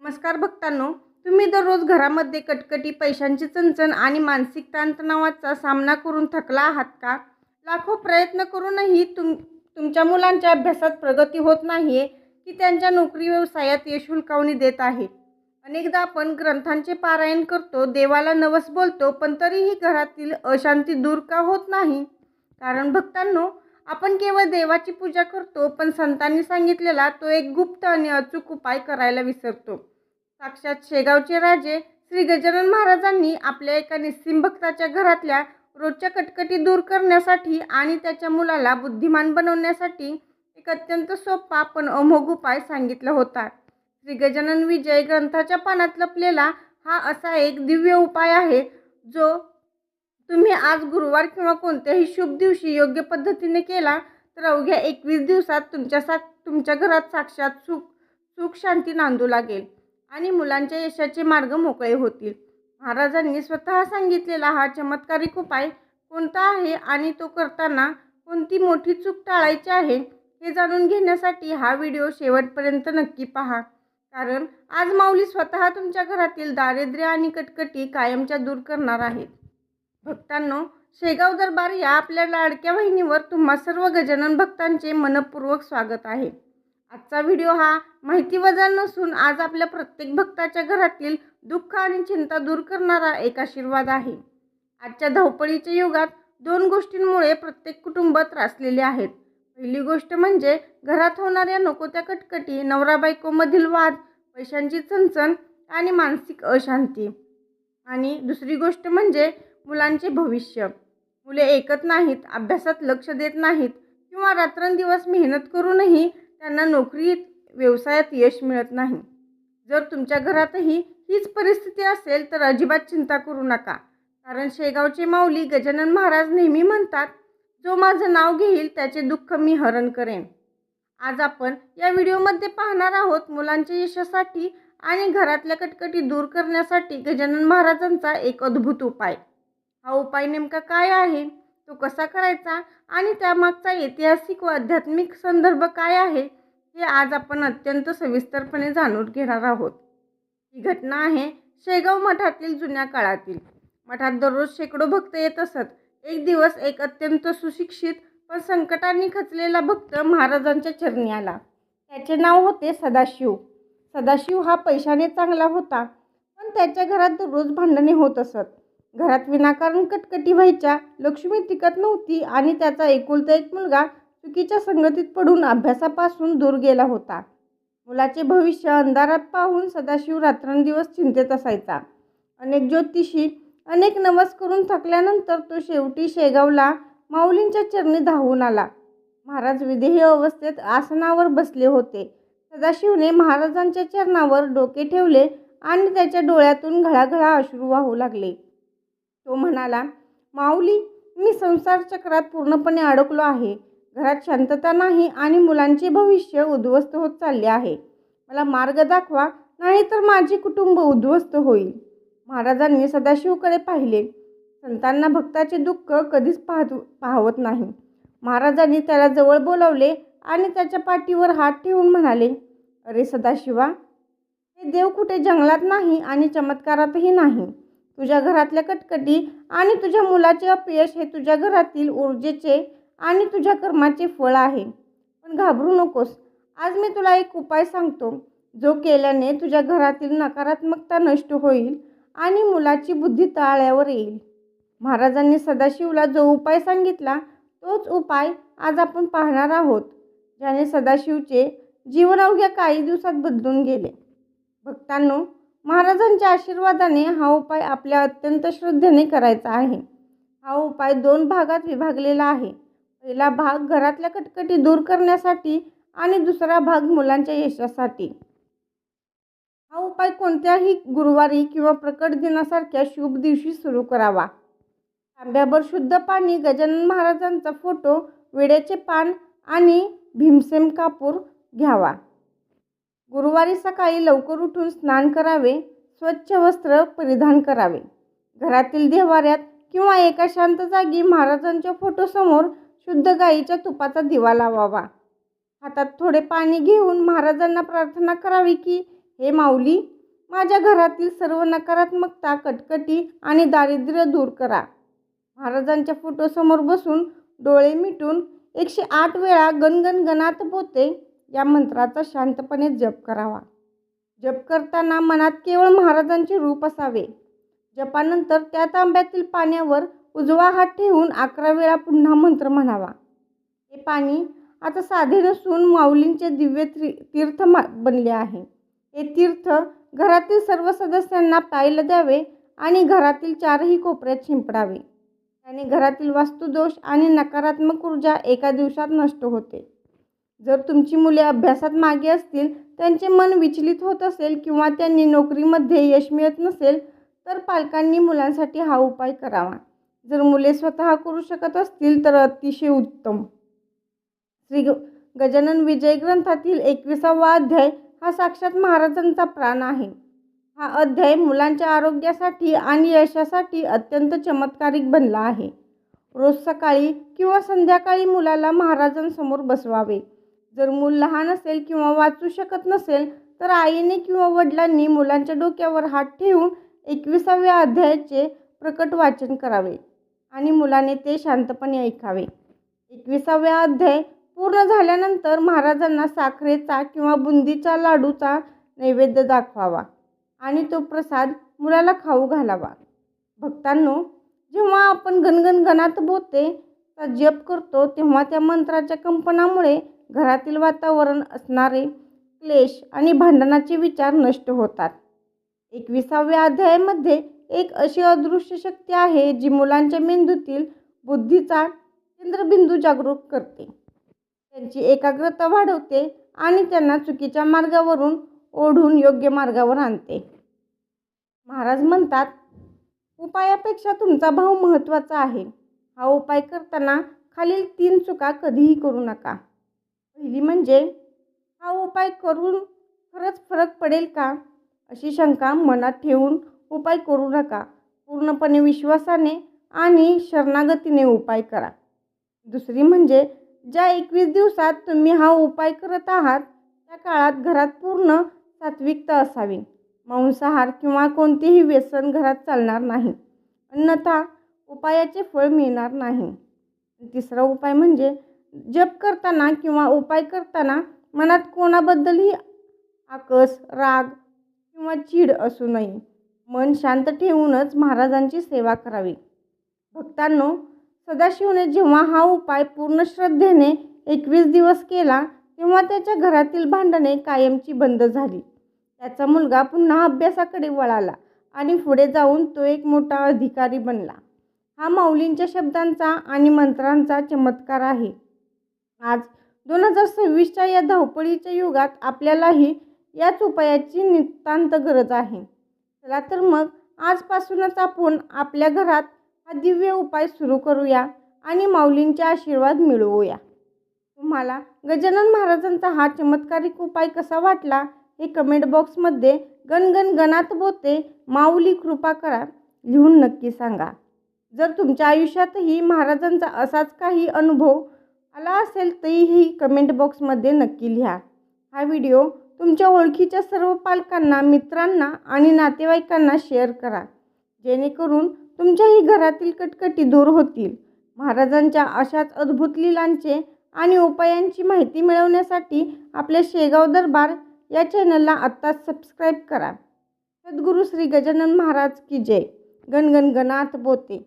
नमस्कार भक्तांनो, तुम्ही दररोज घरामध्ये कटकटी, पैशांची चणचण आणि मानसिक ताणतणावाचा सामना करून थकला आहात का? लाखो प्रयत्न करूनही तुमच्या मुलांच्या अभ्यासात प्रगती होत नाहीये की त्यांच्या नोकरी व्यवसायात यश हुलकावणी देत आहे. अनेकदा आपण ग्रंथांचे पारायण करतो, देवाला नवस बोलतो, पण तरीही घरातील अशांती दूर का होत नाही? कारण भक्तांनो, आपण केवळ देवाची पूजा करतो, पण संतांनी सांगितलेला तो एक गुप्त आणि अचूक उपाय करायला विसरतो. साक्षात शेगावचे राजे श्री गजानन महाराजांनी आपल्या एका निस्सीम भक्ताच्या घरातल्या रोजच्या कटकटी दूर करण्यासाठी आणि त्याच्या मुलाला बुद्धिमान बनवण्यासाठी एक अत्यंत सोपा पण अमोघ उपाय सांगितला होता. श्री गजानन विजय ग्रंथाच्या पानात लपलेला हा असा एक दिव्य उपाय आहे, जो तुम्ही आज गुरुवार किंवा कोणत्याही शुभ दिवशी योग्य पद्धतीने केला तर अवघ्या 21 दिवसात तुमच्या घरात साक्षात सुख शांती नांदू लागेल आणि मुलांच्या यशाचे मार्ग मोकळे होतील. महाराजांनी स्वतः सांगितलेला हा चमत्कारिक उपाय कोणता आहे आणि तो करताना कोणती मोठी चूक टाळायची आहे हे जाणून घेण्यासाठी हा व्हिडिओ शेवटपर्यंत नक्की पहा. कारण आज माऊली स्वतः तुमच्या घरातील दारिद्र्य आणि कटकटी कायमच्या दूर करणार आहेत. भक्तांनो, शेगाव दरबार या आपल्या लाडक्या वाहिनीवर तुम्हा सर्व गजानन भक्तांचे मनपूर्वक स्वागत आहे. आजचा व्हिडिओ हा माहिती वजा नसून आज आपल्या प्रत्येक भक्ताच्या घरातील दुःख आणि चिंता दूर करणारा एक आशीर्वाद आहे. आजच्या धावपळीच्या युगात दोन गोष्टींमुळे प्रत्येक कुटुंब त्रासलेले आहेत. पहिली गोष्ट म्हणजे घरात होणाऱ्या नको त्या कटकटी, नवरा बायकोमधील वाद, पैशांची चणचण आणि मानसिक अशांती. आणि दुसरी गोष्ट म्हणजे मुलांचे भविष्य. मुले ऐकत नाहीत, अभ्यासात लक्ष देत नाहीत किंवा रात्रंदिवस मेहनत करूनही त्यांना नोकरी व्यवसायात यश मिळत नाही. जर तुमच्या घरातही हीच परिस्थिती असेल तर अजिबात चिंता करू नका. कारण शेगावचे माऊली गजानन महाराज नेहमी म्हणतात, जो माझं नाव घेईल त्याचे दुःख मी हरण करेन. आज आपण या व्हिडिओमध्ये पाहणार आहोत मुलांच्या यशासाठी आणि घरातल्या कटकटी दूर करण्यासाठी गजानन महाराजांचा एक अद्भुत उपाय. हा उपाय नेमका काय आहे, तो कसा करायचा आणि त्यामागचा ऐतिहासिक व आध्यात्मिक संदर्भ काय आहे हे आज आपण अत्यंत सविस्तरपणे जाणून घेणार आहोत. ही घटना आहे शेगाव मठातील जुन्या काळातील. मठात दररोज शेकडो भक्त येत असत. एक दिवस एक अत्यंत सुशिक्षित पण संकटांनी खचलेला भक्त महाराजांच्या चरणी आला. त्याचे नाव होते सदाशिव. सदाशिव हा पैशाने चांगला होता, पण त्याच्या घरात दररोज भांडणे होत असत. घरात विनाकारण कटकटी व्हायच्या, लक्ष्मी टिकत नव्हती आणि त्याचा एकुलता एक मुलगा चुकीच्या संगतीत पडून अभ्यासापासून दूर गेला होता. मुलाचे भविष्य अंधारात पाहून सदाशिव रात्रंदिवस चिंतेत असायचा. अनेक ज्योतिषी, अनेक नवस करून थकल्यानंतर तो शेवटी शेगावला माऊलींच्या चरणी धावून आला. महाराज विदेही अवस्थेत आसनावर बसले होते. सदाशिवने महाराजांच्या चरणावर डोके ठेवले आणि त्याच्या डोळ्यातून घळाघळा अश्रू वाहू लागले. तो म्हणाला, माऊली, मी संसार चक्रात पूर्णपणे अडकलो आहे. घरात शांतता नाही आणि मुलांचे भविष्य उद्ध्वस्त होत चालले आहे. मला मार्ग दाखवा, नाहीतर माझे कुटुंब उद्ध्वस्त होईल. महाराजांनी सदाशिवकडे पाहिले. संतांना भक्ताचे दुःख कधीच पाहवत नाही. महाराजांनी त्याला जवळ बोलावले आणि त्याच्या पाठीवर हात ठेवून म्हणाले, अरे सदाशिवा, हे देव कुठे जंगलात नाही आणि चमत्कारातही नाही. तुझ्या घरातल्या कटकटी आणि तुझ्या मुलाचे अपयश हे तुझ्या घरातील ऊर्जेचे आणि तुझ्या कर्माचे फळ आहे. पण घाबरू नकोस. आज मी तुला एक उपाय सांगतो, जो केल्याने तुझ्या घरातील नकारात्मकता नष्ट होईल आणि मुलाची बुद्धी ताळ्यावर येईल. महाराजांनी सदाशिवला जो उपाय सांगितला तोच उपाय आज आपण पाहणार आहोत, ज्याने सदाशिवचे जीवन अवघ्या काही दिवसात बदलून गेले. भक्तांनो, महाराजांच्या आशीर्वादाने हा उपाय आपल्या अत्यंत श्रद्धेने करायचा आहे. हा उपाय 2 भागात विभागलेला आहे. पहिला भाग घरातल्या कटकटी दूर करण्यासाठी आणि दुसरा भाग मुलांच्या यशासाठी. हा उपाय कोणत्याही गुरुवारी किंवा प्रकट दिनासारख्या शुभ दिवशी सुरू करावा. तांब्याभर शुद्ध पाणी, गजानन महाराजांचा फोटो, विड्याचे पान आणि भीमसेन कापूर घ्यावा. गुरुवारी सकाळी लवकर उठून स्नान करावे, स्वच्छ वस्त्र परिधान करावे. घरातील देव्हाऱ्यात किंवा एका शांत जागी महाराजांच्या फोटोसमोर शुद्ध गाईच्या तुपाचा दिवा लावावा. हातात थोडे पाणी घेऊन महाराजांना प्रार्थना करावी की, हे माऊली, माझ्या घरातील सर्व नकारात्मकता, कटकटी आणि दारिद्र्य दूर करा. महाराजांच्या फोटोसमोर बसून डोळे मिटून 108 वेळा गणगण गणात बोते या मंत्राचा शांतपणे जप करावा. जप करताना मनात केवळ महाराजांचे रूप असावे. जपानंतर त्या तांब्यातील पाण्यावर उजवा हात ठेवून 11 वेळा पुन्हा मंत्र म्हणावा. हे पाणी आता साधे नसून माऊलींचे दिव्य तीर्थ बनले आहे. हे तीर्थ घरातील सर्व सदस्यांना प्यायला द्यावे आणि घरातील 4ही कोपऱ्यात शिंपडावे. त्याने घरातील वास्तुदोष आणि नकारात्मक ऊर्जा एका दिवसात नष्ट होते. जर तुमची मुले अभ्यासात मागे असतील, त्यांचे मन विचलित होत असेल किंवा त्यांनी नोकरीमध्ये यश मिळत नसेल, तर पालकांनी मुलांसाठी हा उपाय करावा. जर मुले स्वतः करू शकत असतील तर अतिशय उत्तम. श्री गजानन विजय ग्रंथातील 21वा अध्याय हा साक्षात महाराजांचा प्राण आहे. हा अध्याय मुलांच्या आरोग्यासाठी आणि यशासाठी अत्यंत चमत्कारिक बनला आहे. रोज सकाळी किंवा संध्याकाळी मुलाला महाराजांसमोर बसवावे. जर मूल लहान असेल किंवा वाचू शकत नसेल तर आईने किंवा वडिलांनी मुलांच्या डोक्यावर हात ठेवून 21व्या अध्यायाचे प्रकट वाचन करावे आणि मुलाने ते शांतपणे ऐकावे. 21वा अध्याय पूर्ण झाल्यानंतर महाराजांना साखरेचा किंवा बुंदीचा लाडूचा नैवेद्य दाखवावा आणि तो प्रसाद मुलाला खाऊ घालावा. भक्तांनो, जेव्हा आपण गणगण गणात बोते चा जप करतो तेव्हा त्या मंत्राच्या कंपनामुळे घरातील वातावरण असणारे क्लेश आणि भांडणाचे विचार नष्ट होतात. 21व्या अध्यायामध्ये एक अशी अदृश्य शक्ती आहे जी मुलांच्या मेंदूतील बुद्धीचा केंद्रबिंदू जागरूक करते, त्यांची एकाग्रता वाढवते आणि त्यांना चुकीच्या मार्गावरून ओढून योग्य मार्गावर आणते. महाराज म्हणतात, उपायापेक्षा तुमचा भाव महत्त्वाचा आहे. हा उपाय करताना खालील 3 चुका कधीही करू नका. पहिली म्हणजे हा उपाय करून खरंच फरक पडेल का अशी शंका मनात ठेवून उपाय करू नका. पूर्णपणे विश्वासाने आणि शरणागतीने उपाय करा. दुसरी म्हणजे ज्या 21 दिवसात तुम्ही हा उपाय करत आहात त्या काळात घरात पूर्ण सात्विकता असावी. मांसाहार किंवा कोणतेही व्यसन घरात चालणार नाही, अन्यथा उपायाचे फळ मिळणार नाही. तिसरा उपाय म्हणजे जप करताना किंवा उपाय करताना मनात कोणाबद्दलही आकस, राग किंवा चीड असू नये. मन शांत ठेवूनच महाराजांची सेवा करावी. भक्तांनो, सदाशिवने जेव्हा हा उपाय पूर्ण श्रद्धेने 21 दिवस केला तेव्हा त्याच्या घरातील भांडणे कायमची बंद झाली. त्याचा मुलगा पुन्हा अभ्यासाकडे वळाला आणि पुढे जाऊन तो एक मोठा अधिकारी बनला. हा माऊलींच्या शब्दांचा आणि मंत्रांचा चमत्कार आहे. आज 2026च्या या धावपळीच्या युगात आपल्यालाही याच उपायाची नितांत गरज आहे. चला तर मग आजपासूनच आपण आपल्या घरात हा दिव्य उपाय सुरू करूया आणि माऊलींचे आशीर्वाद मिळवूया. तुम्हाला गजानन महाराजांचा हा चमत्कारिक उपाय कसा वाटला हे कमेंट बॉक्समध्ये गणगण गणात बोते माऊली कृपा करा लिहून नक्की सांगा. जर तुमच्या आयुष्यातही महाराजांचा असाच काही अनुभव आला असेल तरीही कमेंट बॉक्समध्ये नक्की लिहा. हा व्हिडिओ तुमच्या ओळखीच्या सर्व पालकांना, मित्रांना आणि नातेवाईकांना शेअर करा, जेणेकरून तुमच्याही घरातील कटकटी दूर होतील. महाराजांच्या अशाच अद्भुत लीलांचे आणि उपायांची माहिती मिळवण्यासाठी आपल्या शेगाव दरबार या चॅनलला आत्ताच सबस्क्राईब करा. सद्गुरू श्री गजानन महाराज की जय. गणगण गणात बोते.